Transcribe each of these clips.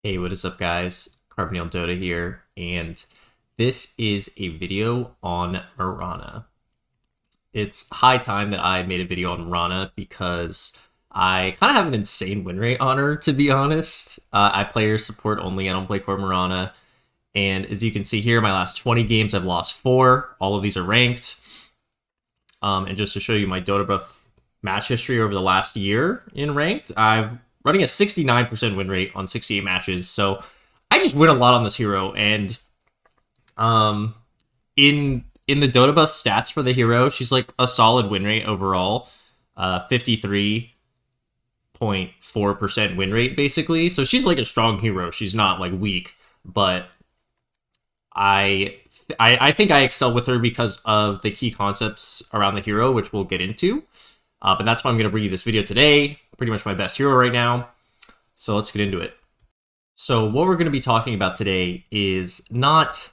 Hey, what is up, guys? Carbonyl Dota here, and this is a video on Mirana. It's high time that I made a video on Mirana because I kind of have an insane win rate on her, to be honest. I play her support only, I don't play core Mirana, and as you can see here, my last 20 games, I've lost 4. All of these are ranked. And just to show you my DotaBuff match history over the last year in ranked, I've running a 69% win rate on 68 matches. So I just win a lot on this hero. And in the DotaBuff stats for the hero, she's like a solid win rate overall. 53.4% win rate, basically. So she's like a strong hero. She's not like weak, but I think I excel with her because of the key concepts around the hero, which we'll get into. But that's why I'm going to bring you this video today. Pretty much my best hero right now. So let's get into it. So what we're going to be talking about today is not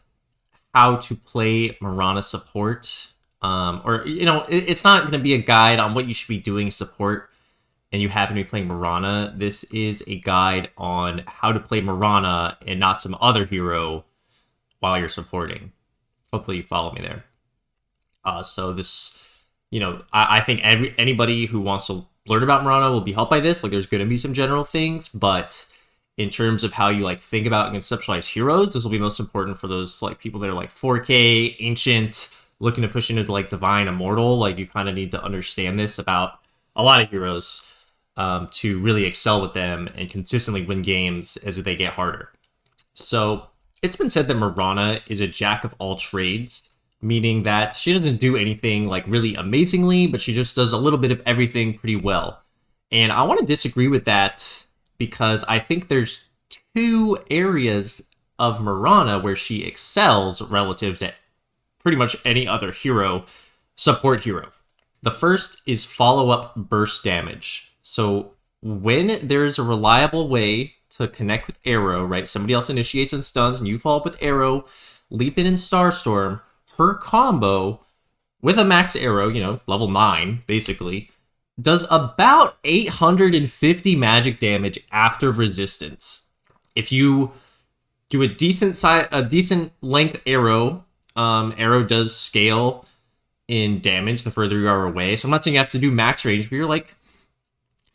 how to play Mirana support. It's not going to be a guide on what you should be doing support and you happen to be playing Mirana. This is a guide on how to play Mirana and not some other hero while you're supporting. Hopefully you follow me there. So this... I think anybody who wants to learn about Mirana will be helped by this. Like, there's going to be some general things, but in terms of how you like think about and conceptualize heroes, this will be most important for those like people that are like 4K, ancient, looking to push into like divine, immortal. Like, you kind of need to understand this about a lot of heroes to really excel with them and consistently win games as they get harder. So it's been said that Mirana is a jack of all trades, meaning that she doesn't do anything like really amazingly, but she just does a little bit of everything pretty well. And I want to disagree with that because I think there's 2 areas of Mirana where she excels relative to pretty much any other hero, support hero. The first is follow-up burst damage. So when there's a reliable way to connect with arrow, right? Somebody else initiates and stuns and you follow up with arrow, leap in Starstorm, her combo with a max arrow, level 9, basically, does about 850 magic damage after resistance. If you do a decent length arrow, arrow does scale in damage the further you are away. So I'm not saying you have to do max range, but you're like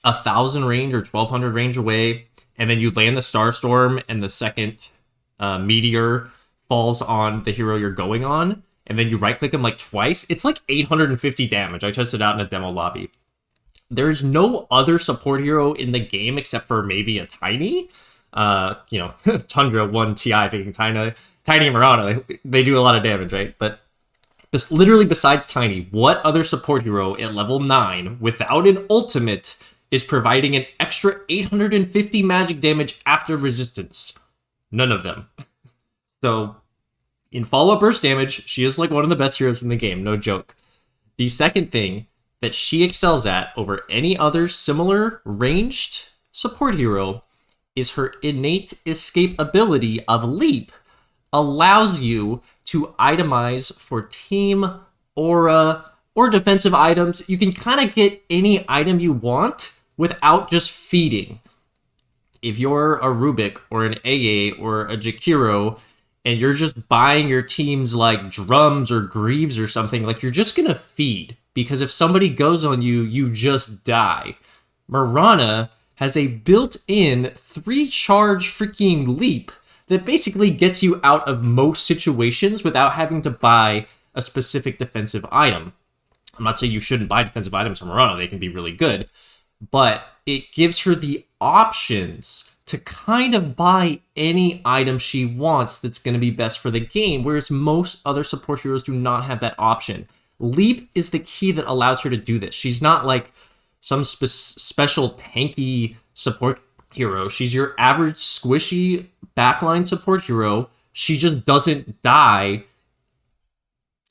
1,000 range or 1,200 range away, and then you land the Starstorm and the second meteor falls on the hero you're going on, and then you right-click him like twice, it's like 850 damage. I tested it out in a demo lobby. There's no other support hero in the game except for maybe a Tiny. Tundra 1 TI picking Tiny and Mirana. They do a lot of damage, right? But this literally besides Tiny, what other support hero at level 9 without an ultimate is providing an extra 850 magic damage after resistance? None of them. So in follow-up burst damage, she is like one of the best heroes in the game, no joke. The second thing that she excels at over any other similar ranged support hero is her innate escape ability of Leap allows you to itemize for team, aura, or defensive items. You can kind of get any item you want without just feeding. If you're a Rubik or an AA or a Jakiro, and you're just buying your teams like drums or greaves or something, like, you're just gonna feed. Because if somebody goes on you, you just die. Mirana has a built-in 3-charge freaking leap that basically gets you out of most situations without having to buy a specific defensive item. I'm not saying you shouldn't buy defensive items from Mirana, they can be really good, but it gives her the options to kind of buy any item she wants that's going to be best for the game, whereas most other support heroes do not have that option. Leap is the key that allows her to do this. She's not like some special tanky support hero. She's your average squishy backline support hero. She just doesn't die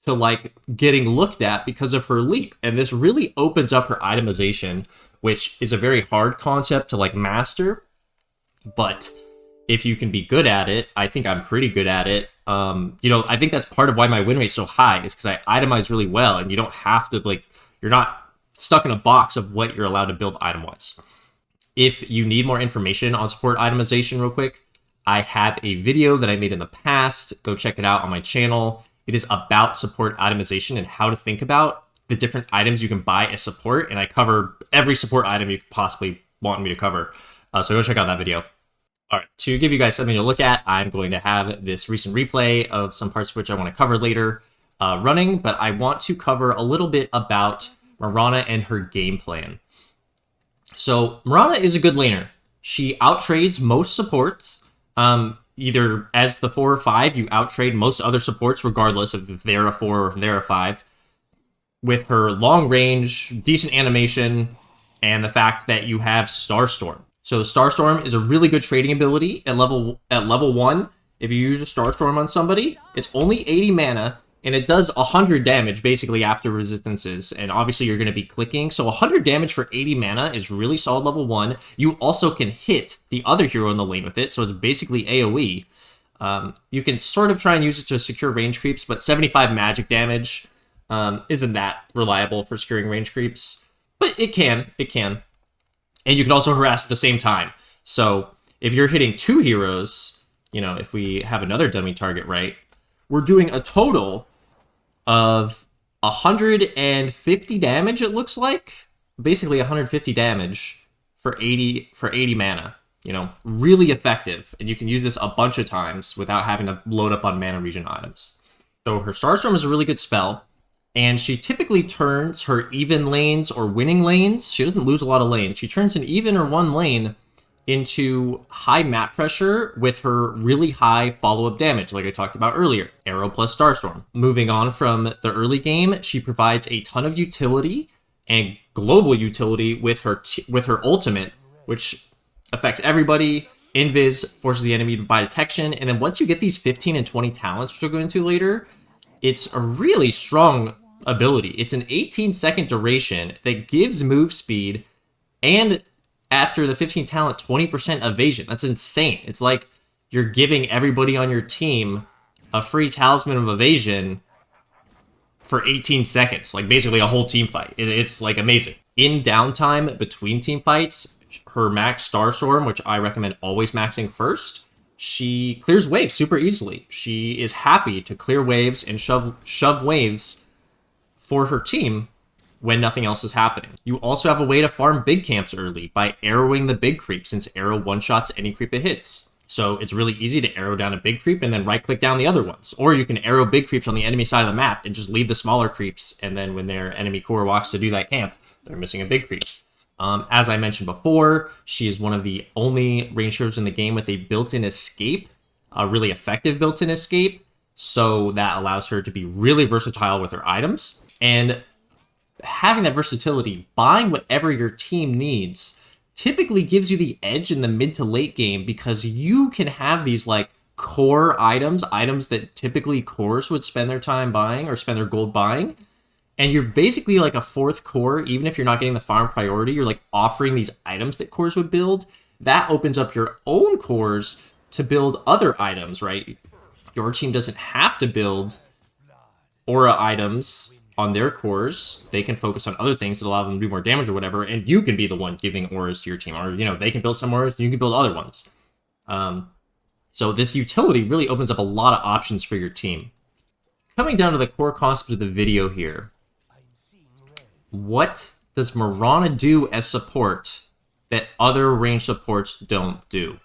to like getting looked at because of her leap. And this really opens up her itemization, which is a very hard concept to like master. But if you can be good at it, I think I'm pretty good at it. I think that's part of why my win rate is so high, is because I itemize really well, and you don't have to, like, you're not stuck in a box of what you're allowed to build item-wise. If you need more information on support itemization real quick, I have a video that I made in the past. Go check it out on my channel. It is about support itemization and how to think about the different items you can buy as support. And I cover every support item you could possibly want me to cover. So go check out that video. All right, to give you guys something to look at, I'm going to have this recent replay of some parts of which I want to cover later running, but I want to cover a little bit about Mirana and her game plan. So Mirana is a good laner. She outtrades most supports. Either as the 4 or 5, you outtrade most other supports regardless of if they're a 4 or if they're a 5. With her long range, decent animation, and the fact that you have Starstorm. So Starstorm is a really good trading ability at level 1. If you use a Starstorm on somebody, it's only 80 mana, and it does 100 damage basically after resistances, and obviously you're going to be clicking. So 100 damage for 80 mana is really solid level 1. You also can hit the other hero in the lane with it, so it's basically AoE. You can sort of try and use it to secure range creeps, but 75 magic damage isn't that reliable for securing range creeps. But it can. And you can also harass at the same time. So if you're hitting 2 heroes, you know, if we have another dummy target, right, we're doing a total of 150 damage, it looks like. Basically 150 damage for 80 mana. You know, really effective. And you can use this a bunch of times without having to load up on mana regen items. So her Starstorm is a really good spell. And she typically turns her even lanes or winning lanes. She doesn't lose a lot of lanes. She turns an even or 1 lane into high map pressure with her really high follow-up damage, like I talked about earlier. Arrow plus Starstorm. Moving on from the early game, she provides a ton of utility and global utility with her ultimate, which affects everybody. Invis forces the enemy to buy detection. And then once you get these 15 and 20 talents, which we'll go into later, it's a really strong ability. It's an 18-second duration that gives move speed, and after the 15 talent, 20% evasion. That's insane. It's like you're giving everybody on your team a free talisman of evasion for 18 seconds, like basically a whole team fight. It's like amazing. In downtime between team fights, her max Starstorm, which I recommend always maxing first, she clears waves super easily. She is happy to clear waves and shove waves for her team when nothing else is happening. You also have a way to farm big camps early by arrowing the big creep, since arrow one-shots any creep it hits. So it's really easy to arrow down a big creep and then right-click down the other ones. Or you can arrow big creeps on the enemy side of the map and just leave the smaller creeps, and then when their enemy core walks to do that camp, they're missing a big creep. As I mentioned before, she is one of the only range heroes in the game with a built-in escape, a really effective built-in escape, so that allows her to be really versatile with her items. And having that versatility, buying whatever your team needs, typically gives you the edge in the mid to late game, because you can have these like core items that typically cores would spend their time buying or spend their gold buying. And you're basically like a 4th core, even if you're not getting the farm priority, you're like offering these items that cores would build. That opens up your own cores to build other items, right? Your team doesn't have to build aura items on their cores. They can focus on other things that allow them to do more damage or whatever, and you can be the one giving auras to your team. Or, you know, they can build some auras, and you can build other ones. So this utility really opens up a lot of options for your team. Coming down to the core concept of the video here, what does Mirana do as support that other range supports don't do?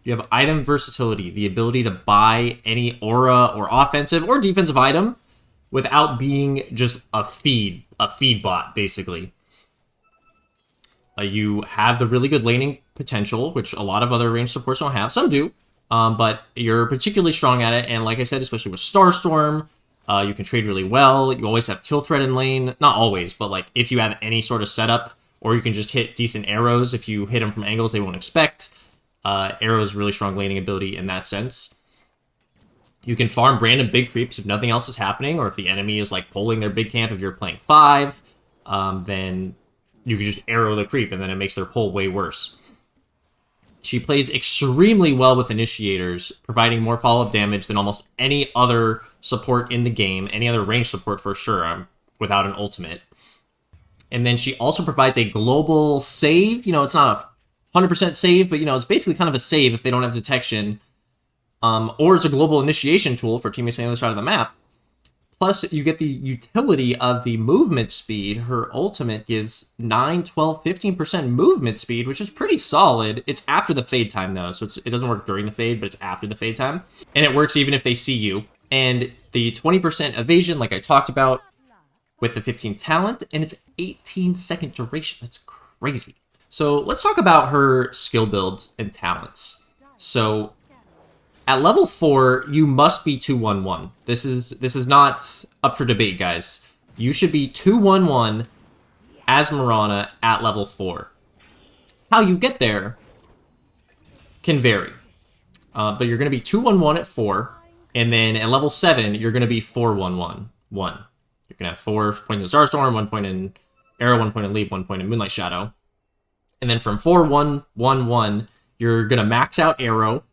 You have item versatility, the ability to buy any aura or offensive or defensive item without being just a feed bot, basically. You have the really good laning potential, which a lot of other range supports don't have. Some do, but you're particularly strong at it. And like I said, especially with Starstorm, you can trade really well. You always have kill threat in lane. Not always, but like if you have any sort of setup, or you can just hit decent arrows. If you hit them from angles they won't expect. Arrow's really strong laning ability in that sense. You can farm random big creeps if nothing else is happening, or if the enemy is like pulling their big camp. If you're playing 5, then you can just arrow the creep, and then it makes their pull way worse. She plays extremely well with initiators, providing more follow-up damage than almost any other support in the game, any other range support for sure, without an ultimate. And then she also provides a global save. You know, it's not a 100% save, but, you know, it's basically kind of a save if they don't have detection. or it's a global initiation tool for teammates on the other side of the map. Plus, you get the utility of the movement speed. Her ultimate gives 9, 12, 15% movement speed, which is pretty solid. It's after the fade time, though, so it doesn't work during the fade, but it's after the fade time. And it works even if they see you. And the 20% evasion, like I talked about, with the 15 talent, and it's 18-second duration. That's crazy. So let's talk about her skill builds and talents. So at level 4, you must be 2-1-1. This is not up for debate, guys. You should be 2-1-1 as Mirana at level 4. How you get there can vary. But you're going to be 2-1-1 at 4, and then at level 7, you're going to be 4-1-1. You're going to have 4 points in Starstorm, 1 point in Arrow, 1 point in Leap, 1 point in Moonlight Shadow. And then from 4-1-1-1, you're going to max out Arrow,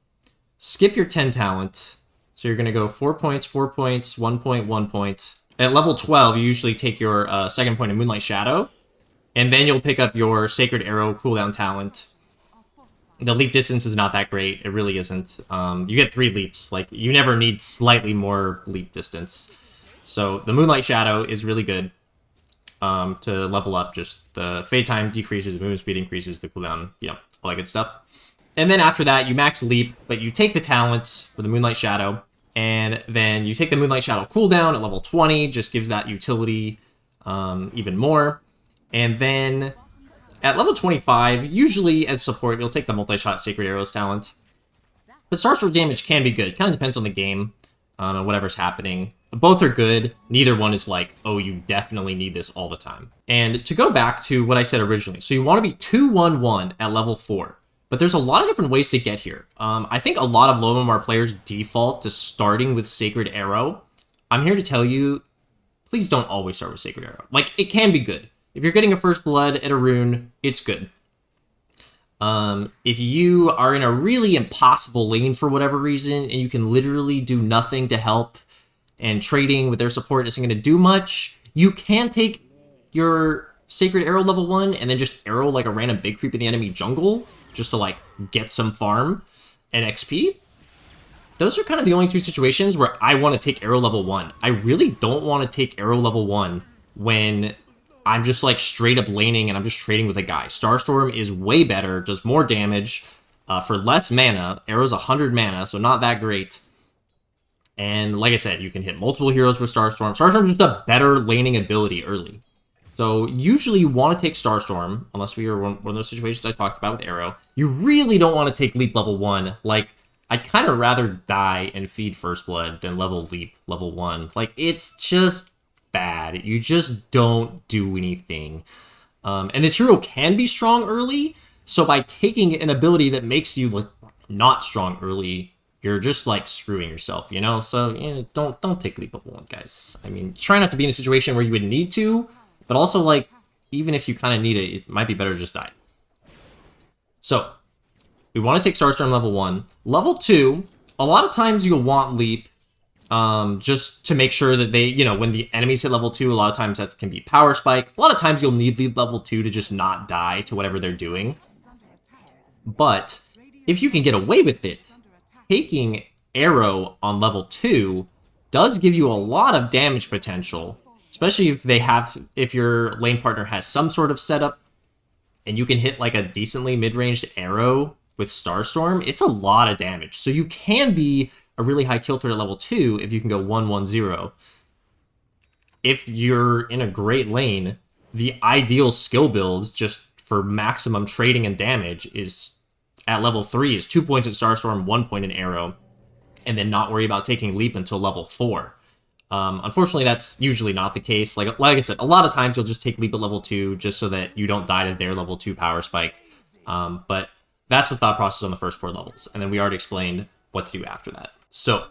skip your 10 talent. So you're going to go 4 points, 4 points, 1 point, 1 point. At level 12, you usually take your second point in Moonlight Shadow, and then you'll pick up your Sacred Arrow cooldown talent. The leap distance is not that great. It really isn't. You get 3 leaps. Like, you never need slightly more leap distance. So the Moonlight Shadow is really good to level up. Just the fade time decreases, the movement speed increases, the cooldown, all that good stuff. And then after that, you max leap, but you take the talents for the Moonlight Shadow, and then you take the Moonlight Shadow cooldown at level 20, just gives that utility even more. And then at level 25, usually as support, you'll take the multi-shot Sacred Arrows talent. But Starstorm damage can be good. Kind of depends on the game and whatever's happening. Both are good. Neither one is like, oh, you definitely need this all the time. And to go back to what I said originally, so you want to be 2-1-1 at level 4. But there's a lot of different ways to get here. I think a lot of low MMR players default to starting with Sacred Arrow. I'm here to tell you, please don't always start with Sacred Arrow. Like, it can be good. If you're getting a first blood at a rune, it's good. If you are in a really impossible lane for whatever reason, and you can literally do nothing to help, and trading with their support isn't going to do much, you can take your Sacred Arrow level 1 and then just arrow like a random big creep in the enemy jungle just to like get some farm and XP. Those are kind of the only 2 situations where I want to take arrow level 1. I really don't want to take arrow level 1 when I'm just like straight up laning and I'm just trading with a guy. Starstorm is way better, does more damage for less mana. Arrow's 100 mana, so not that great. And like I said, you can hit multiple heroes with Starstorm. Starstorm is just a better laning ability early. So usually you want to take Starstorm, unless we are one of those situations I talked about with Arrow. You really don't want to take Leap level 1. Like, I'd kind of rather die and feed First Blood than level Leap level 1. Like, it's just bad. You just don't do anything. And this hero can be strong early, so by taking an ability that makes you like not strong early, you're just like screwing yourself, So don't take Leap level 1, guys. I mean, try not to be in a situation where you would need to, but also like even if you kind of need it, it might be better to just die. So we want to take Starstorm level 1. Level 2, a lot of times you'll want Leap just to make sure that they, when the enemies hit level 2, a lot of times that can be Power Spike. A lot of times you'll need Leap level 2 to just not die to whatever they're doing. But if you can get away with it, taking Arrow on level 2 does give you a lot of damage potential, especially if your lane partner has some sort of setup and you can hit like a decently mid-ranged Arrow with Starstorm. It's a lot of damage. So you can be a really high kill threat at level 2 if you can go 1-1-0. If you're in a great lane, the ideal skill builds just for maximum trading and damage is at level 3 is 2 points at Starstorm, 1 point in Arrow, and then not worry about taking Leap until level 4. Unfortunately, that's usually not the case. Like I said, a lot of times you'll just take Leap at level 2 just so that you don't die to their level 2 Power Spike. But that's the thought process on the first 4 levels, and then we already explained what to do after that. So,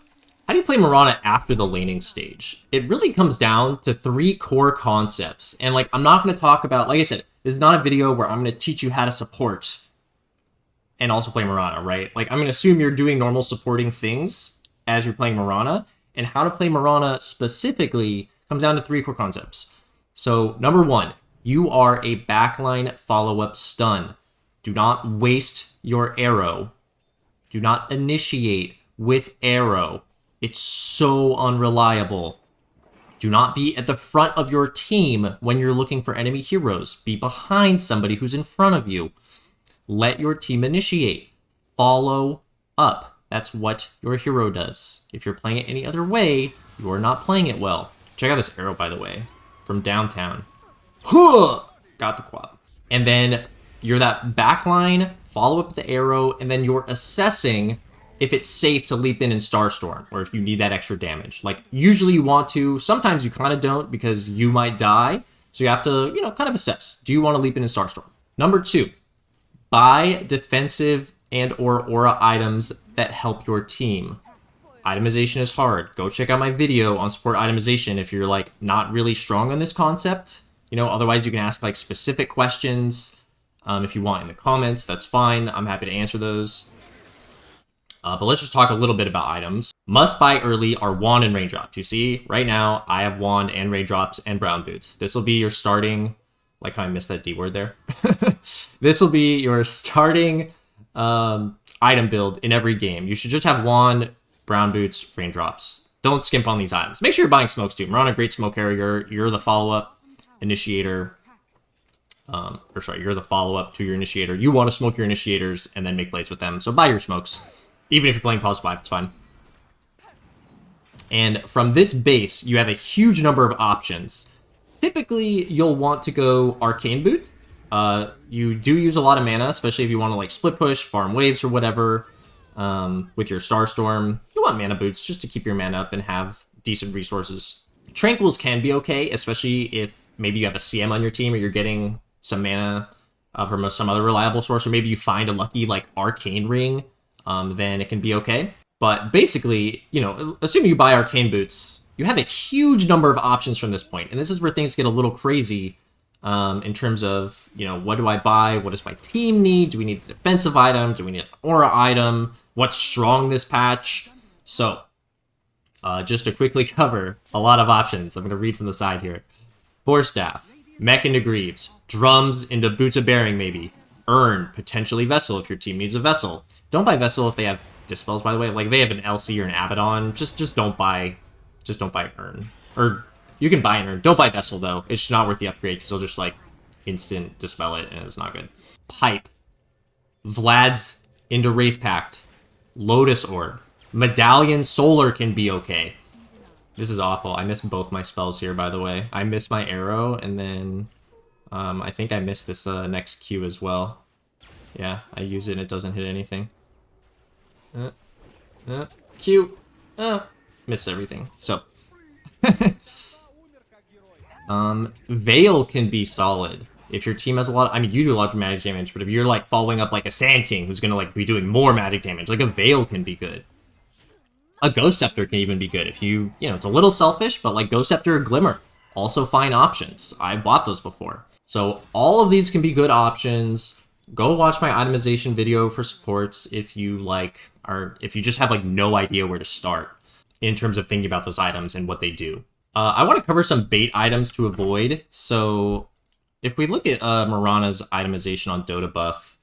how do you play Mirana after the laning stage? It really comes down to 3 core concepts, and like I'm not going to talk about, like I said, this is not a video where I'm going to teach you how to support and also play Mirana, right? Like, I'm going to assume you're doing normal supporting things as you're playing Mirana, and how to play Mirana specifically comes down to 3 core concepts. So, number 1, you are a backline follow-up stun. Do not waste your arrow. Do not initiate with arrow. It's so unreliable. Do not be at the front of your team when you're looking for enemy heroes. Be behind somebody who's in front of you. Let your team initiate. Follow up. That's what your hero does. If you're playing it any other way, you're not playing it well. Check out this arrow, by the way, from downtown. Huh! Got the quad. And then you're that backline, follow up with the arrow, and then you're assessing if it's safe to leap in Starstorm, or if you need that extra damage. Like, usually you want to, sometimes you kind of don't, because you might die, so you have to, you know, kind of assess. Do you want to leap in Starstorm? Number 2, buy defensive and or aura items that help your team. Itemization is hard. Go check out my video on support itemization if you're, like, not really strong on this concept. You know, otherwise you can ask, like, specific questions if you want in the comments. That's fine. I'm happy to answer those. But let's just talk a little bit about items. Must buy early are wand and raindrops. You see, right now, I have wand and raindrops and brown boots. This will be your starting... Like how I missed that D word there. This will be your starting item build in every game. You should just have wand, brown boots, raindrops. Don't skimp on these items. Make sure you're buying smokes too. Mirana, great smoke carrier. You're the follow-up initiator. You're the follow-up to your initiator. You want to smoke your initiators and then make plays with them. So buy your smokes. Even if you're playing pause 5, it's fine. And from this base, you have a huge number of options. Typically, you'll want to go Arcane Boots. You do use a lot of mana, especially if you want to like split push, farm waves, or whatever. With your Starstorm, you want mana boots just to keep your mana up and have decent resources. Tranquils can be okay, especially if maybe you have a CM on your team or you're getting some mana from some other reliable source, or maybe you find a lucky like Arcane Ring, then it can be okay. But basically, you know, assuming you buy Arcane Boots, you have a huge number of options from this point, and this is where things get a little crazy in terms of, you know, what do I buy? What does my team need? Do we need a defensive item? Do we need an aura item? What's strong this patch? So, just to quickly cover a lot of options, I'm going to read from the side here. Force Staff, Mech into Greaves, Drums into Boots of Bearing maybe, Urn, potentially Vessel if your team needs a Vessel. Don't buy Vessel if they have Dispels, by the way. Like, if they have an LC or an Abaddon, just don't buy... Just don't buy Urn. Or, you can buy an Urn. Don't buy Vessel, though. It's just not worth the upgrade, because they'll just, like, instant dispel it, and it's not good. Pipe. Vlad's into Wraith Pact. Lotus Orb. Medallion Solar can be okay. This is awful. I missed both my spells here, by the way. I missed my arrow, and then... I think I missed this next Q as well. Yeah, I use it and it doesn't hit anything. Q! Miss everything. So, Veil can be solid if your team has a lot. I mean, you do a lot of magic damage, but if you're like following up like a Sand King who's gonna like be doing more magic damage, like a Veil can be good. A Ghost Scepter can even be good if you know, it's a little selfish, but like Ghost Scepter or Glimmer, also fine options. I bought those before, so all of these can be good options. Go watch my itemization video for supports if you like, or if you just have like no idea where to start in terms of thinking about those items and what they do. I want to cover some bait items to avoid. So if we look at Mirana's itemization on DotaBuff,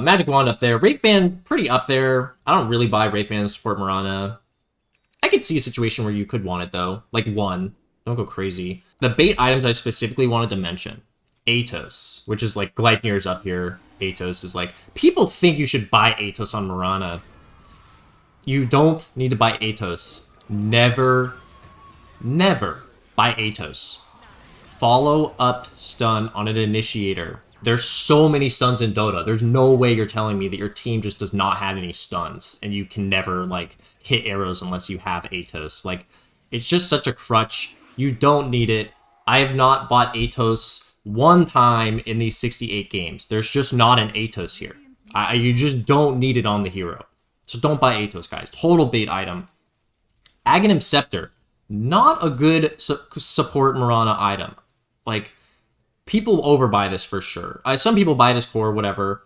Magic Wand up there, Wraithband pretty up there. I don't really buy Wraithband to support Mirana. I could see a situation where you could want it though, like one. Don't go crazy. The bait items I specifically wanted to mention. Atos, which is like Gleipnir's up here. Atos is like, people think you should buy Atos on Mirana. You don't need to buy Atos. Never buy Atos. Follow up stun on an initiator. There's so many stuns in Dota. There's no way you're telling me that your team just does not have any stuns and you can never like hit arrows unless you have Atos. Like, it's just such a crutch. You don't need it. I have not bought Atos one time in these 68 games. There's just not an Atos here. You just don't need it on the hero. So don't buy Atos, guys. Total bait item. Aghanims Scepter. Not a good support Mirana item. Like, people overbuy this for sure. Some people buy it as core, whatever.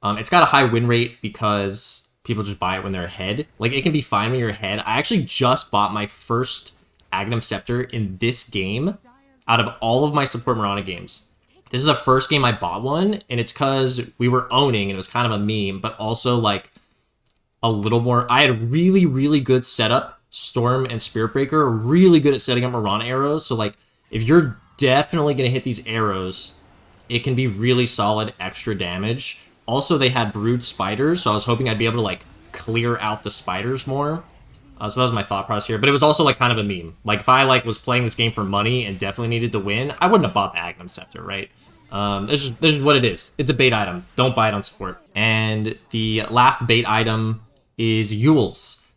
It's got a high win rate because people just buy it when they're ahead. Like, it can be fine when you're ahead. I actually just bought my first Aghanims Scepter in this game out of all of my support Mirana games. This is the first game I bought one, and it's because we were owning, and it was kind of a meme, but also, like, a little more. I had really, really good setup, Storm and Spirit Breaker, really good at setting up Mirana arrows. So like, if you're definitely gonna hit these arrows, it can be really solid extra damage. Also, they had Brood Spiders, so I was hoping I'd be able to like clear out the spiders more. So that was my thought process here. But it was also like kind of a meme. Like if I like was playing this game for money and definitely needed to win, I wouldn't have bought the Aghanim Scepter, right? This is what it is. It's a bait item. Don't buy it on support. And the last bait item is Yules.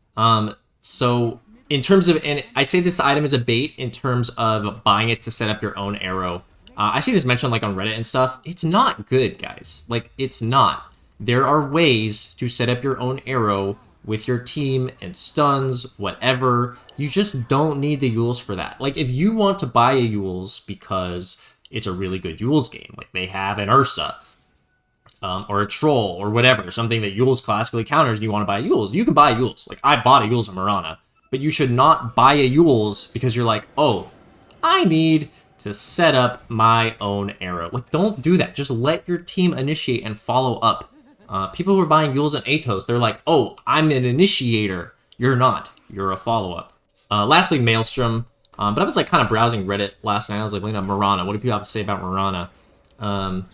So in terms of, and I say this item is a bait in terms of buying it to set up your own arrow. I see this mentioned like on Reddit and stuff. It's not good, guys. Like, it's not. There are ways to set up your own arrow with your team and stuns, whatever. You just don't need the Yules for that. Like, if you want to buy a Yules because it's a really good Yules game, like they have an Ursa, or a Troll, or whatever, something that Yules classically counters, and you want to buy a Yules, you can buy a Yules. Like, I bought a Yules in Mirana, but you should not buy a Yules because you're like, oh, I need to set up my own arrow. Like, don't do that. Just let your team initiate and follow up. People who are buying Yules and Atos, they're like, oh, I'm an initiator. You're not. You're a follow-up. Lastly, Maelstrom. But I was like kind of browsing Reddit last night. I was like, looking at Mirana. What do people have to say about Mirana? And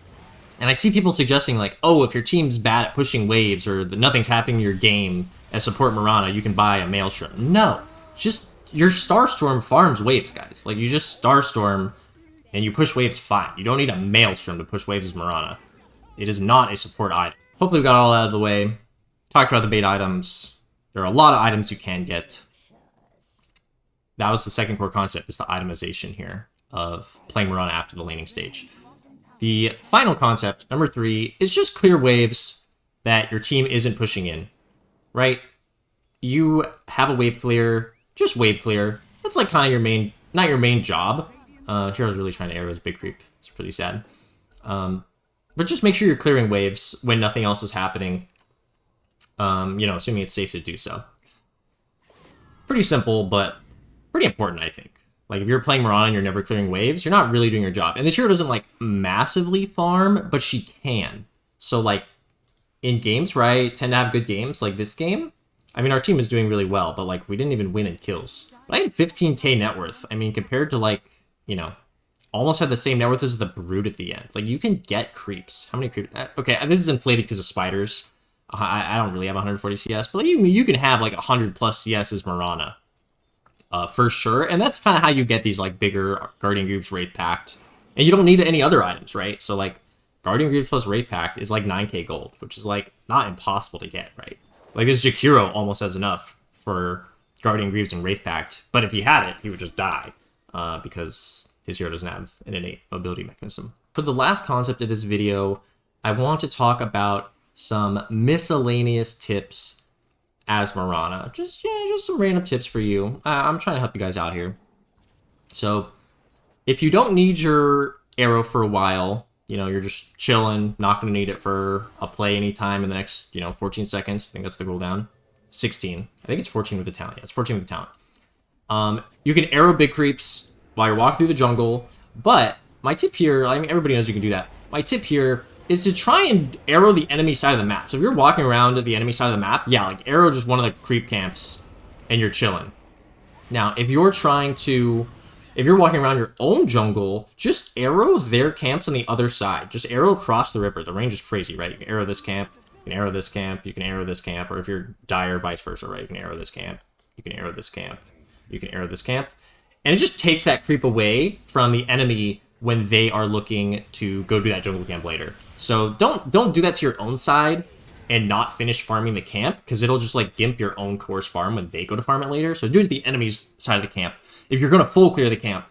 I see people suggesting like, oh, if your team's bad at pushing waves or nothing's happening in your game as support Mirana, you can buy a Maelstrom. No. Just your Starstorm farms waves, guys. Like, you just Starstorm and you push waves fine. You don't need a Maelstrom to push waves as Mirana. It is not a support item. Hopefully we got all out of the way. Talked about the bait items. There are a lot of items you can get. That was the second core concept, is the itemization here of playing Mirana after the laning stage. The final concept, number 3, is just clear waves that your team isn't pushing in, right? You have a wave clear, just wave clear. That's like kind of your main, not your main job. Hero's really trying to arrow his big creep. It's pretty sad. But just make sure you're clearing waves when nothing else is happening. You know, assuming it's safe to do so. Pretty simple, but pretty important, I think. Like, if you're playing Mirana and you're never clearing waves, you're not really doing your job. And this hero doesn't, like, massively farm, but she can. So, like, in games where I tend to have good games, like this game, I mean, our team is doing really well, but, like, we didn't even win in kills. But I had 15k net worth. I mean, compared to, like, you know, almost had the same net worth as the Brood at the end. Like, you can get creeps. How many creeps? Okay, this is inflated because of spiders. I don't really have 140 CS, but you can have, like, 100 plus CS as Mirana. For sure, and that's kind of how you get these, like, bigger Guardian Greaves Wraith Pact. And you don't need any other items, right? So, like, Guardian Greaves plus Wraith Pact is, like, 9k gold, which is, like, not impossible to get, right? Like, this Jakiro almost has enough for Guardian Greaves and Wraith Pact, but if he had it, he would just die, because his hero doesn't have an innate mobility mechanism. For the last concept of this video, I want to talk about some miscellaneous tips as Mirana. Just some random tips for you. I'm trying to help you guys out here. So, if you don't need your arrow for a while, you know, you're just chilling, not going to need it for a play anytime in the next, you know, 14 seconds. I think that's the cooldown. 16. I think it's 14 with the talent. Yeah, it's 14 with the talent. You can arrow big creeps while you're walking through the jungle, but my tip here, I mean, everybody knows you can do that. My tip here is to try and arrow the enemy side of the map. So if you're walking around the enemy side of the map, yeah, like, arrow just one of the creep camps and you're chilling. Now, if you're walking around your own jungle, just arrow their camps on the other side. Just arrow across the river. The range is crazy, right? You can arrow this camp, you can arrow this camp, you can arrow this camp, or if you're dire, vice versa, right? You can arrow this camp, you can arrow this camp, you can arrow this camp. And it just takes that creep away from the enemy when they are looking to go do that jungle camp later. So don't do that to your own side and not finish farming the camp, because it'll just, like, gimp your own core's farm when they go to farm it later. So do it to the enemy's side of the camp. If you're going to full clear the camp,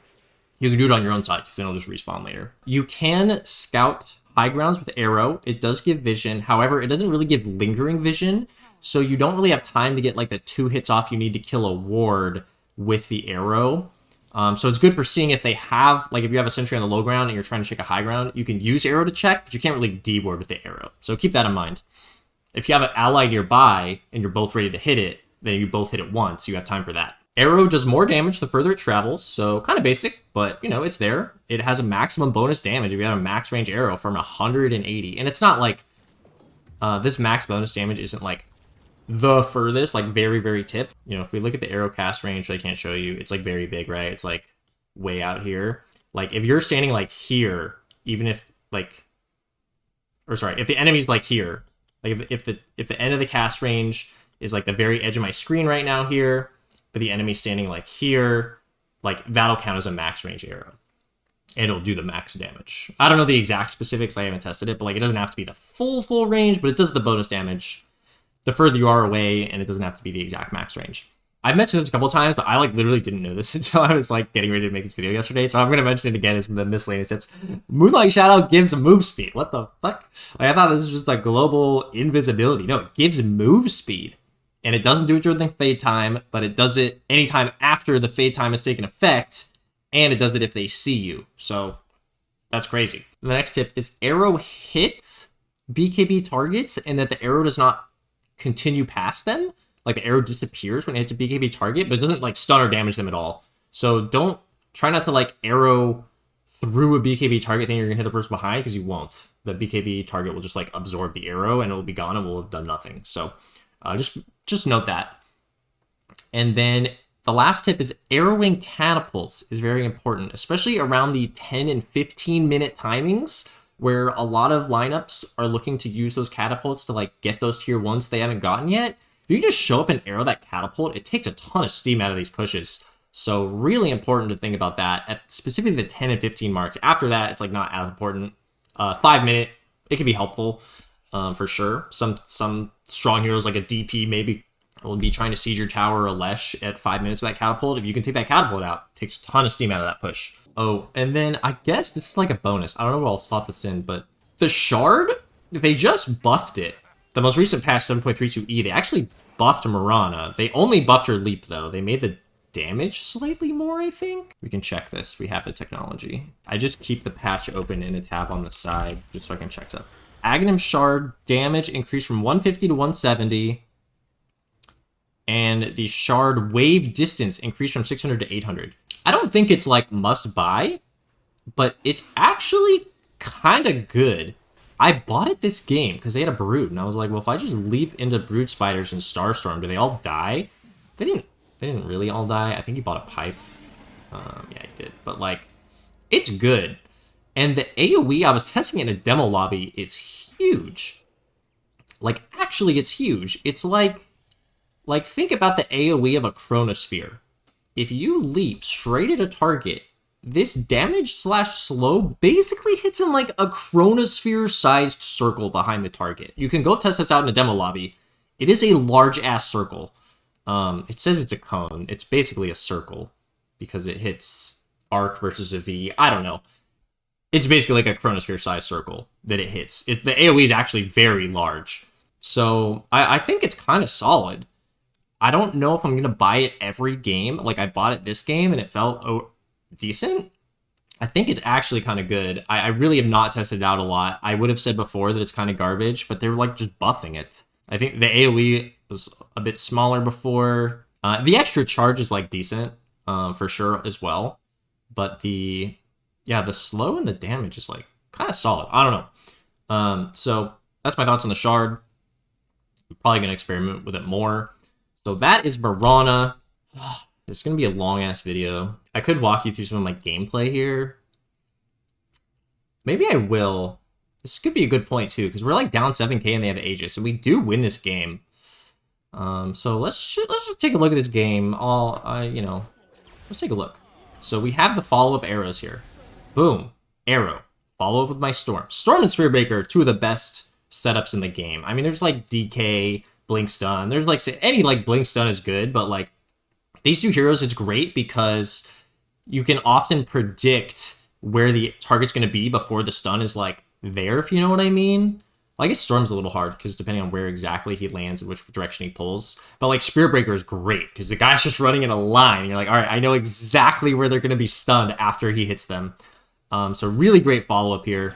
you can do it on your own side, because then it'll just respawn later. You can scout high grounds with arrow. It does give vision. However, it doesn't really give lingering vision, so you don't really have time to get, like, the 2 hits off you need to kill a ward with the arrow. So it's good for seeing if they have, like, if you have a sentry on the low ground and you're trying to check a high ground, you can use arrow to check, but you can't really D-ward with the arrow. So keep that in mind. If you have an ally nearby and you're both ready to hit it, then you both hit it once. You have time for that. Arrow does more damage the further it travels, so kind of basic, but, you know, it's there. It has a maximum bonus damage if you have a max range arrow from 180. And it's not like, this max bonus damage isn't, like, the furthest, like very, very tip. You know, if we look at the arrow cast range, I can't show you, it's like very big, right? It's like way out here. Like if you're standing like here, even if like, or sorry, if the enemy's like here, like if the end of the cast range is like the very edge of my screen right now here, but the enemy's standing like here, like that'll count as a max range arrow. And it'll do the max damage. I don't know the exact specifics, I haven't tested it, but like it doesn't have to be the full range, but it does the bonus damage the further you are away, and it doesn't have to be the exact max range. I've mentioned this a couple times, but I like literally didn't know this until I was like getting ready to make this video yesterday, so I'm gonna mention it again as the miscellaneous tips. Moonlight Shadow gives move speed. What the fuck? Like, I thought this was just like global invisibility. No, it gives move speed. And it doesn't do it during the fade time, but it does it anytime after the fade time has taken effect, and it does it if they see you. So that's crazy. The next tip is arrow hits BKB targets, and that the arrow does not continue past them. Like the arrow disappears when it hits a BKB target, but it doesn't like stun or damage them at all. So try not to like arrow through a BKB target thing you're gonna hit the person behind, because you won't. The BKB target will just like absorb the arrow and it will be gone and will have done nothing. So just note that. And then the last tip is arrowing catapults is very important, especially around the 10 and 15 minute timings, where a lot of lineups are looking to use those catapults to like get those tier 1s they haven't gotten yet. If you just show up and arrow that catapult, it takes a ton of steam out of these pushes. So really important to think about that at specifically the 10 and 15 marks. After that, it's like not as important. 5 minute, it can be helpful for sure. Some strong heroes like a DP maybe will be trying to siege your tower or Lesh at 5 minutes with that catapult. If you can take that catapult out, it takes a ton of steam out of that push. Oh, and then I guess this is like a bonus. I don't know if I'll slot this in, but the Shard, they just buffed it. The most recent patch, 7.32E, they actually buffed Mirana. They only buffed her leap, though. They made the damage slightly more, I think. We can check this. We have the technology. I just keep the patch open in a tab on the side, just so I can check stuff. Aghanim Shard damage increased from 150 to 170. And the Shard wave distance increased from 600 to 800. I don't think it's like must buy, but it's actually kind of good. I bought it this game because they had a Brood, and I was like, well, if I just leap into Brood Spiders and Starstorm, do they all die? They didn't really all die. I think he bought a pipe. Yeah, he did. But like, it's good. And the AoE, I was testing it in a demo lobby, is huge. Like, actually, it's huge. It's like think about the AoE of a Chronosphere. If you leap straight at a target, this damage / slow basically hits in like a Chronosphere-sized circle behind the target. You can go test this out in a demo lobby. It is a large-ass circle. It says it's a cone. It's basically a circle because it hits arc versus a V. I don't know. It's basically like a Chronosphere-sized circle that it hits. The AoE is actually very large. So I think it's kind of solid. I don't know if I'm going to buy it every game. Like, I bought it this game, and it felt decent. I think it's actually kind of good. I really have not tested it out a lot. I would have said before that it's kind of garbage, but they're, like, just buffing it. I think the AoE was a bit smaller before. The extra charge is, like, decent, for sure, as well. But the slow and the damage is, like, kind of solid. I don't know. So, that's my thoughts on the Shard. I'm probably going to experiment with it more. So that is Mirana. It's going to be a long-ass video. I could walk you through some of my gameplay here. Maybe I will. This could be a good point, too, because we're like down 7k and they have Aegis, so we do win this game. So let's just take a look at this game. Let's take a look. So we have the follow-up arrows here. Boom. Arrow. Follow up with my Storm. Storm and Spearbreaker are two of the best setups in the game. I mean, there's like DK, Blink Stun. There's like any like Blink Stun is good, but like these two heroes, it's great because you can often predict where the target's going to be before the stun is like there, if you know what I mean. Well, I guess Storm's a little hard because depending on where exactly he lands and which direction he pulls. But like Spearbreaker is great because the guy's just running in a line. And you're like, all right, I know exactly where they're going to be stunned after he hits them. So really great follow-up here.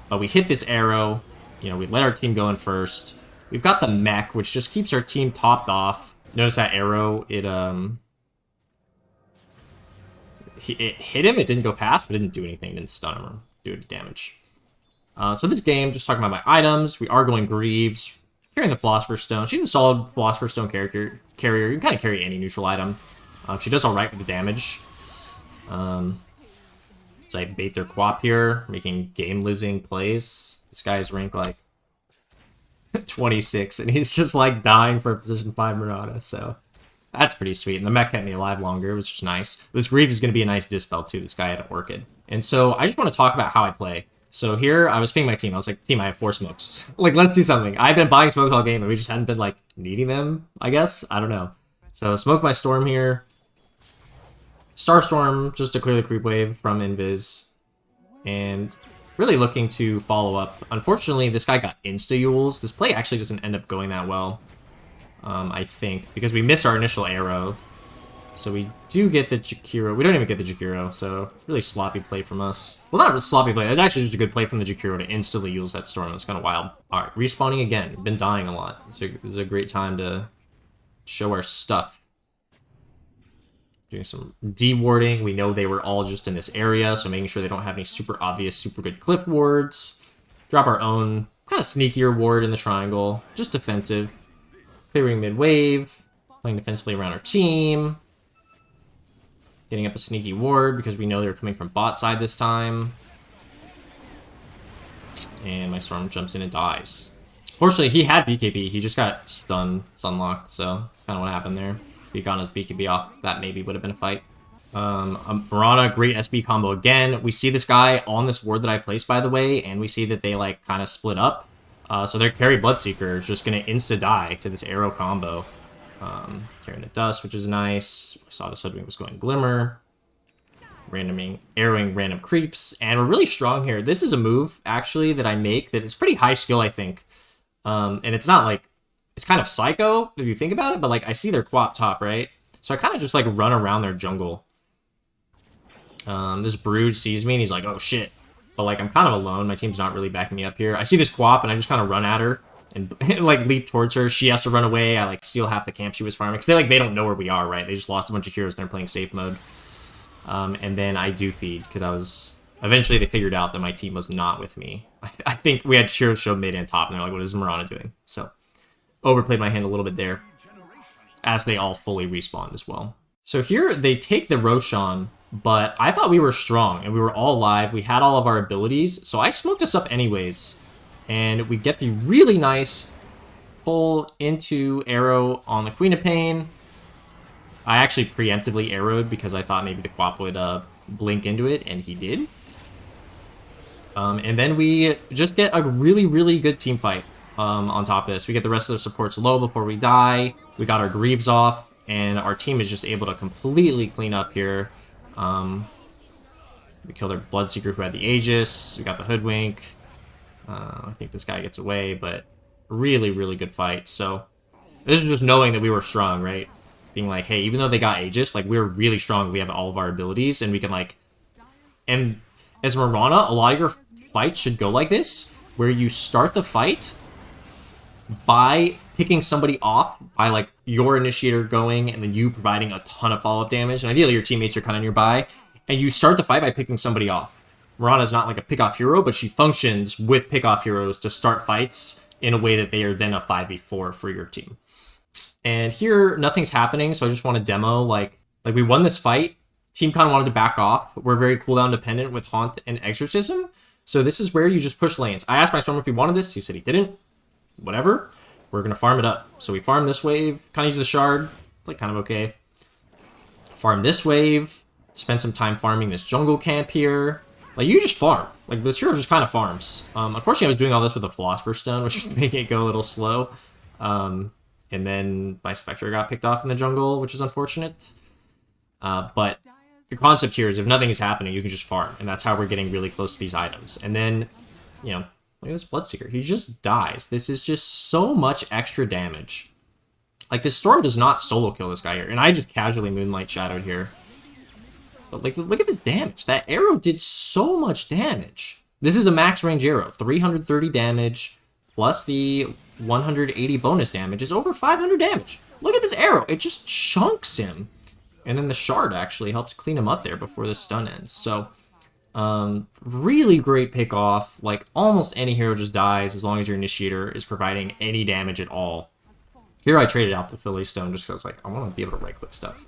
But we hit this arrow. You know, we let our team go in first. We've got the mech, which just keeps our team topped off. Notice that arrow, it hit him, it didn't go past, but it didn't do anything, it didn't stun him or do any damage. So this game, just talking about my items, we are going Greaves. carrying the Philosopher's Stone. She's a solid Philosopher's Stone carrier. You can kind of carry any neutral item. She does alright with the damage. So I bait their Quap here, making game-losing plays. This guy's ranked like 26, and he's just like dying for a position 5 Mirana, so that's pretty sweet. And the mech kept me alive longer, which is nice. This Grief is going to be a nice dispel too. This guy had an Orchid. And so I just want to talk about how I play. So here, I was pinging my team. I was like, team, I have 4 smokes. Like, let's do something. I've been buying smokes all game, and we just hadn't been, like, needing them, I guess? I don't know. So smoke my Storm here. Starstorm, just to clear the creep wave from Invis. And really looking to follow up. Unfortunately, this guy got insta-Yules. This play actually doesn't end up going that well, I think, because we missed our initial arrow. So we do get the Jakiro. We don't even get the Jakiro, so really sloppy play from us. Well, not a sloppy play. It's actually just a good play from the Jakiro to instantly use that Storm. That's kind of wild. All right, respawning again. Been dying a lot. This is a great time to show our stuff. Doing some de-warding. We know they were all just in this area, so making sure they don't have any super obvious, super good cliff wards. Drop our own kind of sneakier ward in the triangle. Just defensive. Clearing mid-wave. Playing defensively around our team. Getting up a sneaky ward because we know they're coming from bot side this time. And my Storm jumps in and dies. Fortunately, he had BKB. He just got stun-locked, so kind of what happened there. If he got his BKB off, that maybe would have been a fight. Mirana, great SB combo again. We see this guy on this ward that I placed, by the way, and we see that they, like, kind of split up. So their carry Bloodseeker is just going to insta-die to this arrow combo. Carrying the dust, which is nice. I saw this Hoodwink was going Glimmer. Arrowing random creeps. And we're really strong here. This is a move, actually, that I make that is pretty high skill, I think. And it's not like... It's kind of psycho, if you think about it, but, like, I see their Quap top, right? So I kind of just, like, run around their jungle. This Brood sees me, and he's like, oh, shit. But, like, I'm kind of alone. My team's not really backing me up here. I see this Quap, and I just kind of run at her. And like leap towards her. She has to run away. I like steal half the camp she was farming because they don't know where we are, right? They just lost a bunch of heroes and they're playing safe mode. And then I do feed because eventually they figured out that my team was not with me. I think we had heroes show mid and top, and they're like, "What is Mirana doing?" So overplayed my hand a little bit there, as they all fully respawned as well. So here they take the Roshan, but I thought we were strong and we were all alive. We had all of our abilities, so I smoked us up anyways. And we get the really nice pull into arrow on the Queen of Pain. I actually preemptively arrowed because I thought maybe the Quap would blink into it, and he did. And then we just get a really, really good team fight on top of this. We get the rest of the supports low before we die. We got our Greaves off, and our team is just able to completely clean up here. We killed our Bloodseeker who had the Aegis. We got the Hoodwink. I think this guy gets away, but really, really good fight. So this is just knowing that we were strong, right? Being like, hey, even though they got Aegis, like, we're really strong. We have all of our abilities, and we can, like... And as Mirana, a lot of your fights should go like this, where you start the fight by picking somebody off, by, like, your initiator going, and then you providing a ton of follow-up damage. And ideally, your teammates are kind of nearby, and you start the fight by picking somebody off. Mirana's not like a pick-off hero, but she functions with pick-off heroes to start fights in a way that they are then a 5v4 for your team. And here, nothing's happening, so I just want to demo, like we won this fight. Team kind of wanted to back off. We're very cooldown dependent with Haunt and Exorcism. So this is where you just push lanes. I asked my Storm if he wanted this. He said he didn't. Whatever. We're going to farm it up. So we farm this wave, kind of use the shard. Like, kind of okay. Farm this wave. Spend some time farming this jungle camp here. Like, you just farm. Like, this hero just kind of farms. Unfortunately, I was doing all this with a Philosopher's Stone, which was making it go a little slow. And then my Spectre got picked off in the jungle, which is unfortunate. But the concept here is if nothing is happening, you can just farm. And that's how we're getting really close to these items. And then, you know, look at this Bloodseeker. He just dies. This is just so much extra damage. Like, this Storm does not solo kill this guy here. And I just casually Moonlight Shadowed here. But, like, look at this damage. That arrow did so much damage. This is a max range arrow. 330 damage plus the 180 bonus damage is over 500 damage. Look at this arrow. It just chunks him. And then the shard actually helps clean him up there before the stun ends. So Really great pick off. Like, almost any hero just dies as long as your initiator is providing any damage at all. Here I traded out the Philly Stone just because, like, I want to be able to right-click stuff.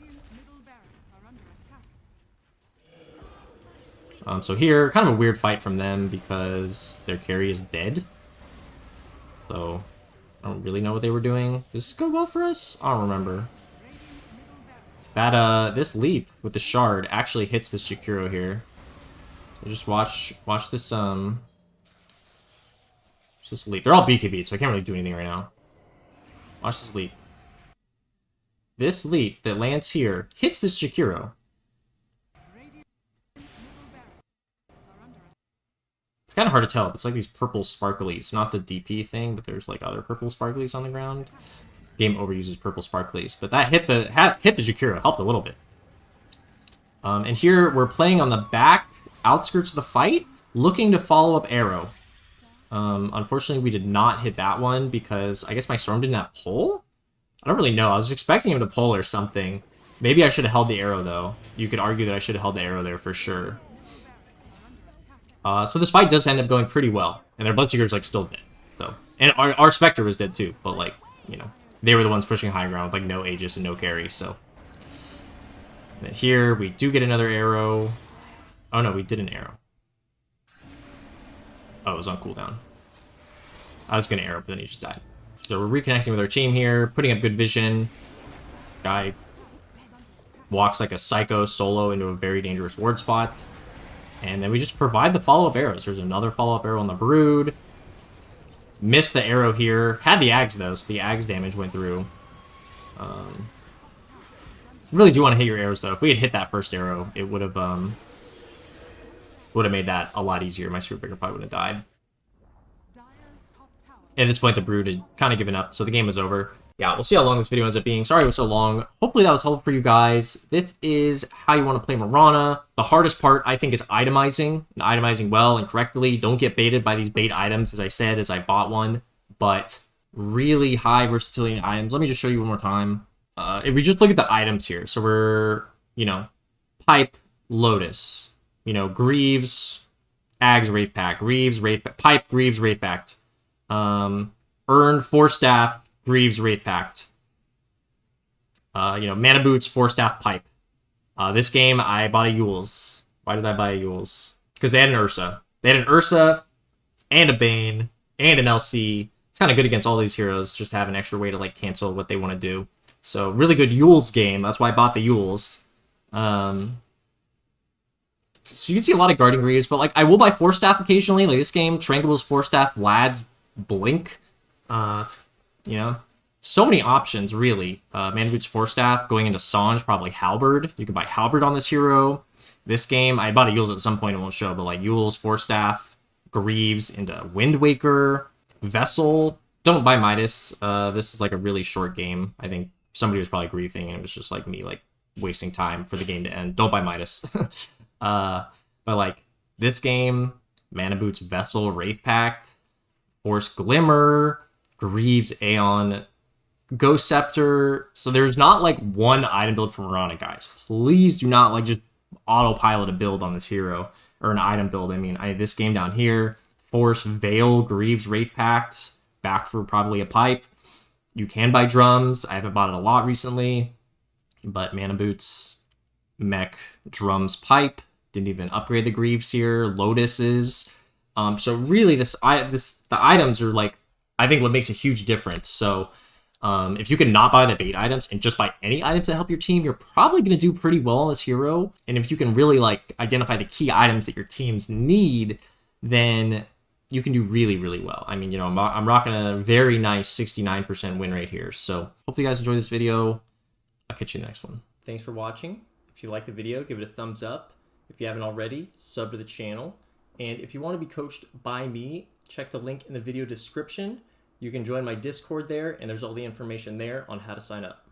So here, kind of a weird fight from them because their carry is dead. So, I don't really know what they were doing. Does this go well for us? I don't remember. That, this leap with the shard actually hits the Shikiro here. So just watch this, just leap. They're all BKB, so I can't really do anything right now. Watch this leap. This leap that lands here hits this Shikiro. It's kind of hard to tell. It's like these purple sparklies. Not the DP thing, but there's like other purple sparklies on the ground. Game overuses purple sparklies. But that hit the Shikiro. Helped a little bit. And here we're playing on the back outskirts of the fight, looking to follow up arrow. Unfortunately, we did not hit that one because I guess my Storm didn't have pull? I don't really know. I was expecting him to pull or something. Maybe I should have held the arrow, though. You could argue that I should have held the arrow there for sure. So this fight does end up going pretty well. And their Bloodseeker's, like, still dead. So, and our Spectre was dead, too. But, like, you know, they were the ones pushing high ground with, like, no Aegis and no carry, so. And then here, we do get another arrow. Oh, no, we did an arrow. Oh, it was on cooldown. I was going to arrow, but then he just died. So we're reconnecting with our team here, putting up good vision. Guy walks like a psycho solo into a very dangerous ward spot. And then we just provide the follow-up arrows. There's another follow-up arrow on the Brood. Missed the arrow here. Had the Ags, though, so the Ags damage went through. Really do want to hit your arrows, though. If we had hit that first arrow, it would have made that a lot easier. My Super Breaker probably would have died. At this point, the Brood had kind of given up, so the game was over. Yeah, we'll see how long this video ends up being. Sorry it was so long. Hopefully that was helpful for you guys. This is how you want to play Mirana. The hardest part, I think, is itemizing. And itemizing well and correctly. Don't get baited by these bait items, as I said, as I bought one. But really high versatility in items. Let me just show you one more time. If we just look at the items here. So we're, you know, Pipe, Lotus. You know, Greaves, Ags, Wraith Pact. Greaves, Wraith Pact. Pipe, Greaves, Wraith Pact. Earn, Force Staff, Greaves, Wraith Pact. You know, Mana Boots, Force Staff, Pipe. This game, I bought a Yules. Why did I buy a Yules? Because they had an Ursa. They had an Ursa, and a Bane, and an LC. It's kind of good against all these heroes, just to have an extra way to, like, cancel what they want to do. So, really good Yules game. That's why I bought the Yules. So you can see a lot of Guardian Greaves, but, like, I will buy Force Staff occasionally. Like, this game, Tranquil's Force Staff, Vlad's Blink. You know, so many options, really. Mana Boots, Force Staff, going into Sange, probably Halberd. You can buy Halberd on this hero. This game, I bought a Yules at some point, it won't show, but, like, Yules, Force Staff, Greaves into Wind Waker, Vessel. Don't buy Midas. This is, like, a really short game. I think somebody was probably griefing, and it was just, like, me, like, wasting time for the game to end. Don't buy Midas. But, like, this game, Mana Boots, Vessel, Wraith Pact, Force Glimmer, Greaves, Aeon, Ghost Scepter. So there's not, like, one item build for Mirana, guys. Please do not, like, just autopilot a build on this hero. Or an item build, I mean. This game down here, Force, Veil, Greaves, Wraith Pact, back for probably a Pipe. You can buy Drums. I haven't bought it a lot recently. But Mana Boots, Mech, Drums, Pipe. Didn't even upgrade the Greaves here. Lotuses. So really, the items are, like, I think what makes a huge difference. So if you can not buy the bait items and just buy any items that help your team, you're probably going to do pretty well on this hero. And if you can really, like, identify the key items that your teams need, then you can do really, really well. I mean, you know, I'm rocking a very nice 69% win rate here. So hopefully you guys enjoy this video. I'll catch you in the next one. Thanks for watching. If you liked the video, give it a thumbs up. If you haven't already, sub to the channel. And if you want to be coached by me, check the link in the video description. You can join my Discord there, and there's all the information there on how to sign up.